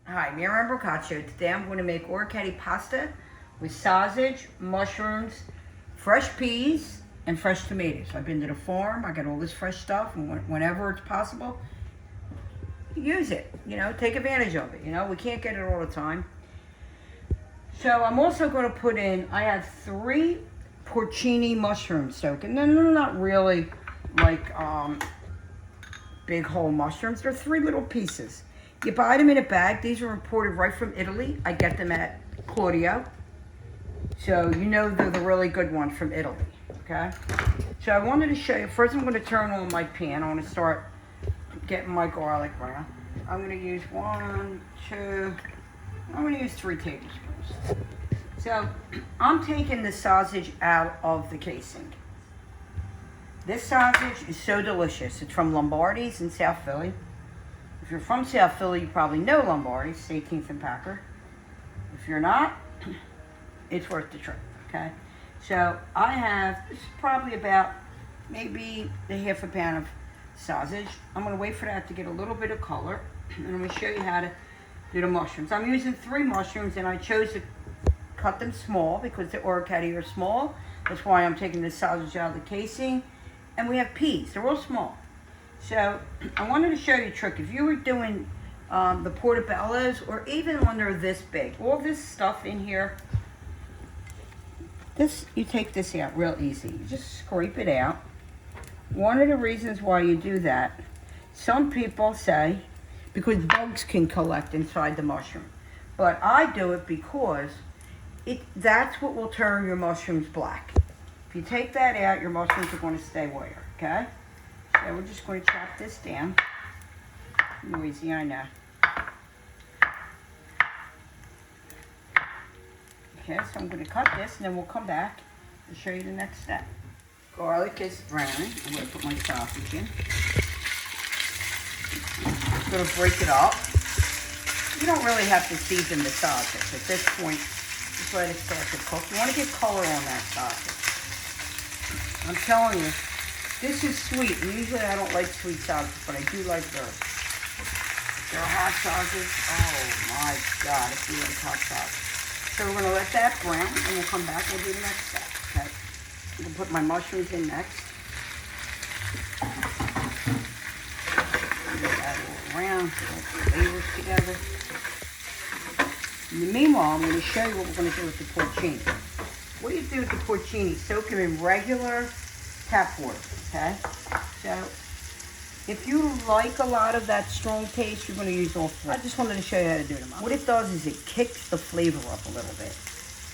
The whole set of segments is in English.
Hi, Miriam Boccaccio. Today I'm going to make orecchiette pasta with sausage, mushrooms, fresh peas, and fresh tomatoes. I've been to the farm. I got all this fresh stuff, and whenever it's possible, use it. Take advantage of it. We can't get it all the time. So I'm also going to put in, I have 3 porcini mushrooms soaked. And they're not really like big whole mushrooms. They're 3 little pieces. You buy them in a bag. These are imported right from Italy. I get them at Claudio. So they're the really good one from Italy, okay? So I wanted to show you, first I'm going to turn on my pan. I want to start getting my garlic brown. I'm going to use 1, 2, I'm going to use 3 tablespoons. So I'm taking the sausage out of the casing. This sausage is so delicious. It's from Lombardi's in South Philly. If you're from South Philly, you probably know Lombardi's, 18th and Packer. If you're not, it's worth the trip, okay? So I have, this is probably about maybe a half a pound of sausage. I'm gonna wait for that to get a little bit of color, and I'm gonna show you how to do the mushrooms. I'm using 3 mushrooms, and I chose to cut them small because the orecchiette are small. That's why I'm taking the sausage out of the casing. And we have peas, they're all small. So I wanted to show you a trick. If you were doing the portobellos, or even when they're this big, all this stuff in here, you take this out real easy. You just scrape it out. One of the reasons why you do that, some people say, because bugs can collect inside the mushroom. But I do it because that's what will turn your mushrooms black. If you take that out, your mushrooms are going to stay where, okay? So we're just going to chop this down. Noisy, I know. Okay, so I'm going to cut this, and then we'll come back and show you the next step. Garlic is browning. I'm going to put my sausage in. I'm going to break it up. You don't really have to season the sausage. At this point, just let it start to cook. You want to get color on that sausage. I'm telling you, this is sweet. And usually I don't like sweet sausage, but I do like theirs. They're hot sausage. Oh my God, if you like hot sausage. So we're going to let that brown, and we'll come back and we'll do the next step. Okay. I'm going to put my mushrooms in next. Get that all around, get the flavors together. In the meanwhile, I'm going to show you what we're going to do with the porcini. What do you do with the porcini? Soak them in regular tap water, okay? So if you like a lot of that strong taste, you're going to use all 3. I just wanted to show you how to do them. What it does is it kicks the flavor up a little bit.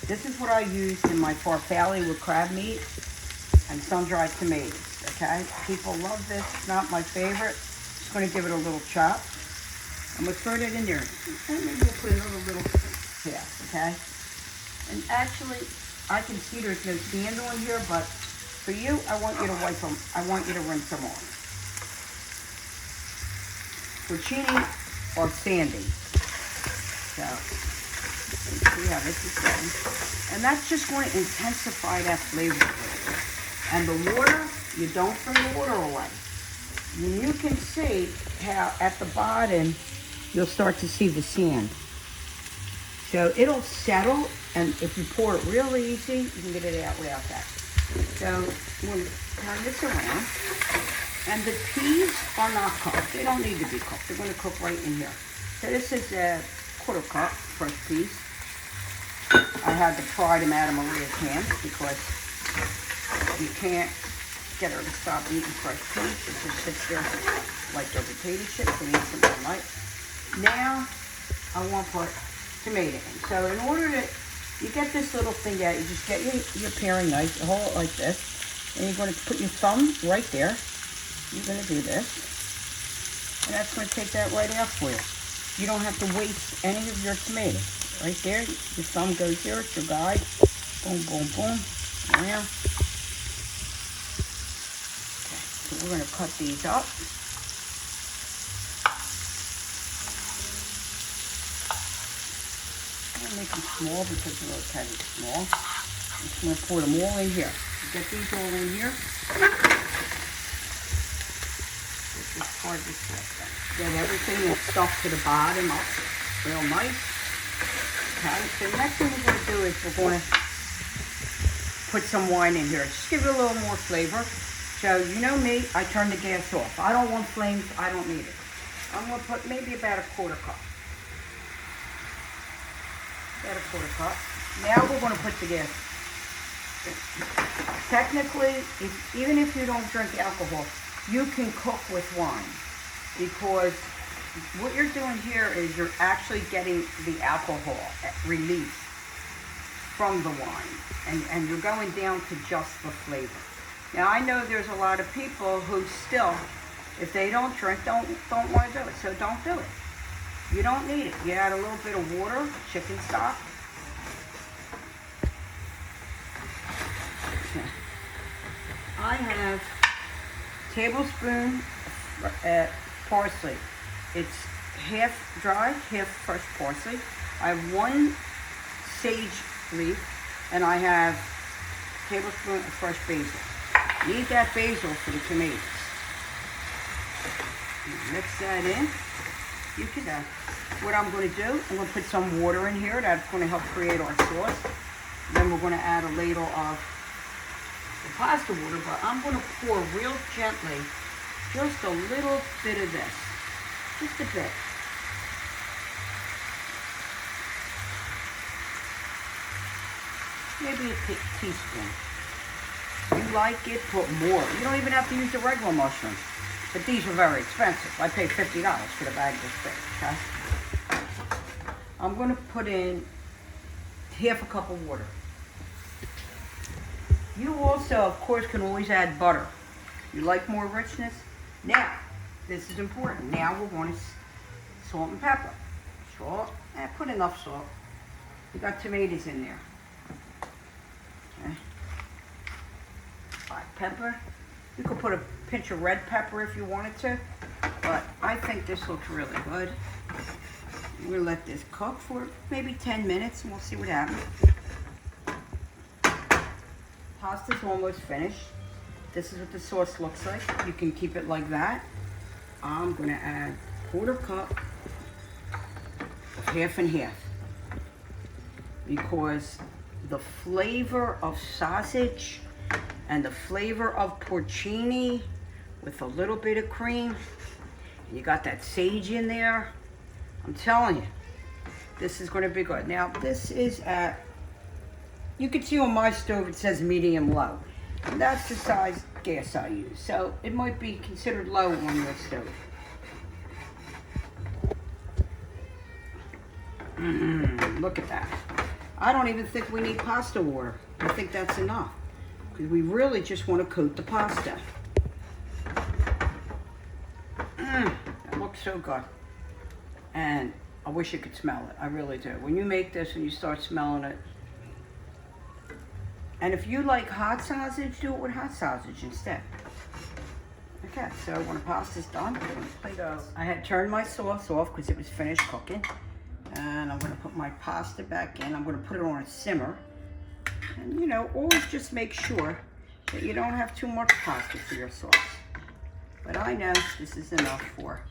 This is what I used in my farfalle with crab meat and sun-dried tomatoes, okay? People love this. It's not my favorite. Just going to give it a little chop. I'm going to throw that in there. And maybe we'll put another little half, okay? And actually, I can see there's no sand on here, but for you, I want you to wipe them. I want you to rinse them off. Porcini are sandy. So, see how this is going. And that's just going to intensify that flavor a little bit. And the water, you don't throw the water away. And you can see how at the bottom, you'll start to see the sand. So it'll settle, and if you pour it real easy, you can get it out without that. So I'm going to turn this around. And the peas are not cooked. They don't need to be cooked. They're going to cook right in here. So this is a 1/4 cup fresh peas. I had to pry them out of Maria's hands because you can't get her to stop eating fresh peas. She just sits there like their potato chips and eats them all night. Now, I want to put tomato in. So in order to, you get this little thing out, you just get your paring knife, you hold it like this, and you're going to put your thumb right there. You're going to do this, and that's going to take that right out for you. You don't have to waste any of your tomatoes. Right there, your thumb goes there, it's your guide. Boom, boom, boom, around. Okay, so we're going to cut these up. I'm going to make them small because they're kind of small. I'm just going to pour them all in here. Get these all in here. This part just like that. Get everything that's stuck to the bottom up. real nice. Okay, so the next thing we're going to do is we're going to put some wine in here. Just give it a little more flavor. So, you know me, I turn the gas off. I don't want flames, I don't need it. I'm going to put maybe about a quarter cup. About a quarter cup. Now we're going to put the gas. Technically, even if you don't drink alcohol, you can cook with wine, because what you're doing here is you're actually getting the alcohol released from the wine, and you're going down to just the flavor. Now I know there's a lot of people who still, if they don't drink, don't want to do it, so don't do it. You don't need it. You add a little bit of water, chicken stock. I have a tablespoon parsley. It's half dry, half fresh parsley. I have 1 sage leaf, and I have a tablespoon of fresh basil. Need that basil for the tomatoes. Mix that in. You can what I'm going to do, I'm going to put some water in here. That's going to help create our sauce. Then we're going to add a ladle of the pasta water, but I'm going to pour real gently just a little bit of this. Just a bit. Maybe a teaspoon. If you like it, put more. You don't even have to use the regular mushrooms. But these are very expensive. I paid $50 for the bag this big, okay? I'm going to put in half a cup of water. You also, of course, can always add butter. You like more richness? Now, this is important. Now we're going to salt and pepper. Salt, and put enough salt. We got tomatoes in there. Okay. Black pepper. You could put a pinch of red pepper if you wanted to, but I think this looks really good. We'll let this cook for maybe 10 minutes and we'll see what happens. Pasta's almost finished. This is what the sauce looks like. You can keep it like that. I'm gonna add a quarter cup of half and half, because the flavor of sausage and the flavor of porcini with a little bit of cream, and you got that sage in there, I'm telling you, this is going to be good. Now this is at, you can see on my stove it says medium low, and that's the size gas I use, so it might be considered low on your stove. Look at that. I don't even think we need pasta water. I think that's enough, because we really just want to coat the pasta. That looks so good. And I wish you could smell it. I really do. When you make this and you start smelling it. And if you like hot sausage, do it with hot sausage instead. Okay, so when the pasta's done, I'm going to plate it. I had turned my sauce off because it was finished cooking. And I'm going to put my pasta back in. I'm going to put it on a simmer. And you know, always just make sure that you don't have too much pasta for your sauce. But I know this is enough for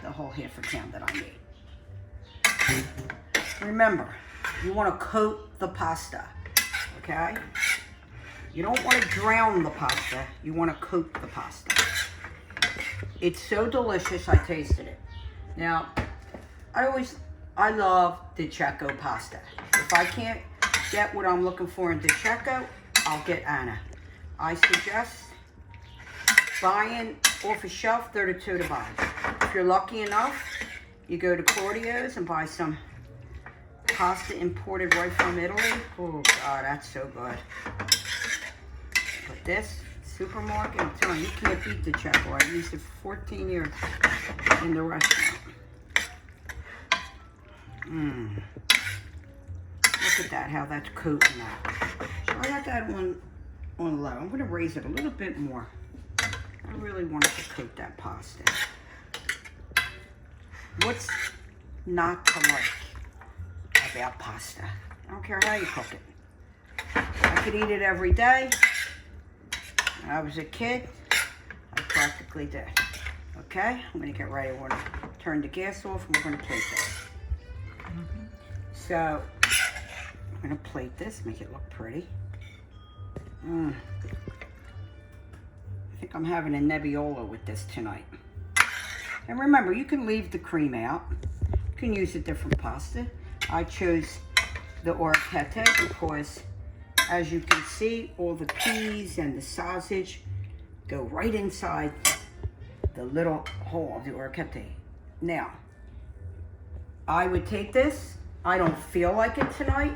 the whole half a pound that I need. Remember, you want to coat the pasta, okay? You don't want to drown the pasta, you want to coat the pasta. It's so delicious, I tasted it. Now, I love Di Cecco pasta. If I can't get what I'm looking for in Di Cecco, I'll get Anna. I suggest buying off a shelf, they're the two to buy. If you're lucky enough, you go to Claudio's and buy some pasta imported right from Italy. Oh God, that's so good. But this supermarket, I'm telling you, you can't beat Di Cecco. I've used it for 14 years in the restaurant. Look at that, how that's coating that. So I got that one on low. I'm going to raise it a little bit more. I really wanted to coat that pasta. What's not to like about pasta? I don't care how you cook it. I could eat it every day. When I was a kid, I practically did. Okay, I'm going to get ready. We're going to turn the gas off and we're going to plate this. So I'm gonna plate this, make it look pretty. I think I'm having a Nebbiolo with this tonight. And remember, you can leave the cream out. You can use a different pasta. I chose the Orecchiette because, as you can see, all the peas and the sausage go right inside the little hole of the Orecchiette. Now, I would take this. I don't feel like it tonight.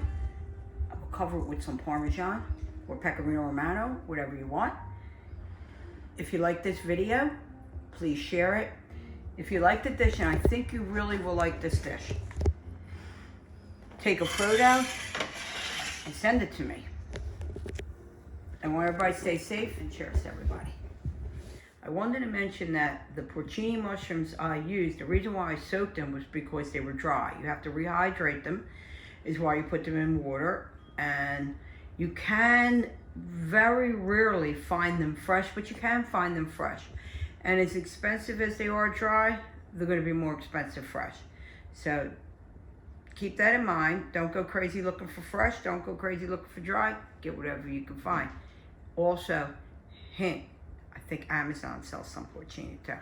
I will cover it with some Parmesan or Pecorino Romano, whatever you want. If you like this video, please share it. If you like the dish, and I think you really will like this dish, take a photo and send it to me. And want everybody to stay safe, and cheers to everybody. I wanted to mention that the porcini mushrooms I used, the reason why I soaked them was because they were dry. You have to rehydrate them, is why you put them in water. And you can very rarely find them fresh, but you can find them fresh. And as expensive as they are dry, they're going to be more expensive fresh. So keep that in mind. Don't go crazy looking for fresh. Don't go crazy looking for dry. Get whatever you can find. Also, hint, I think Amazon sells some porcini too.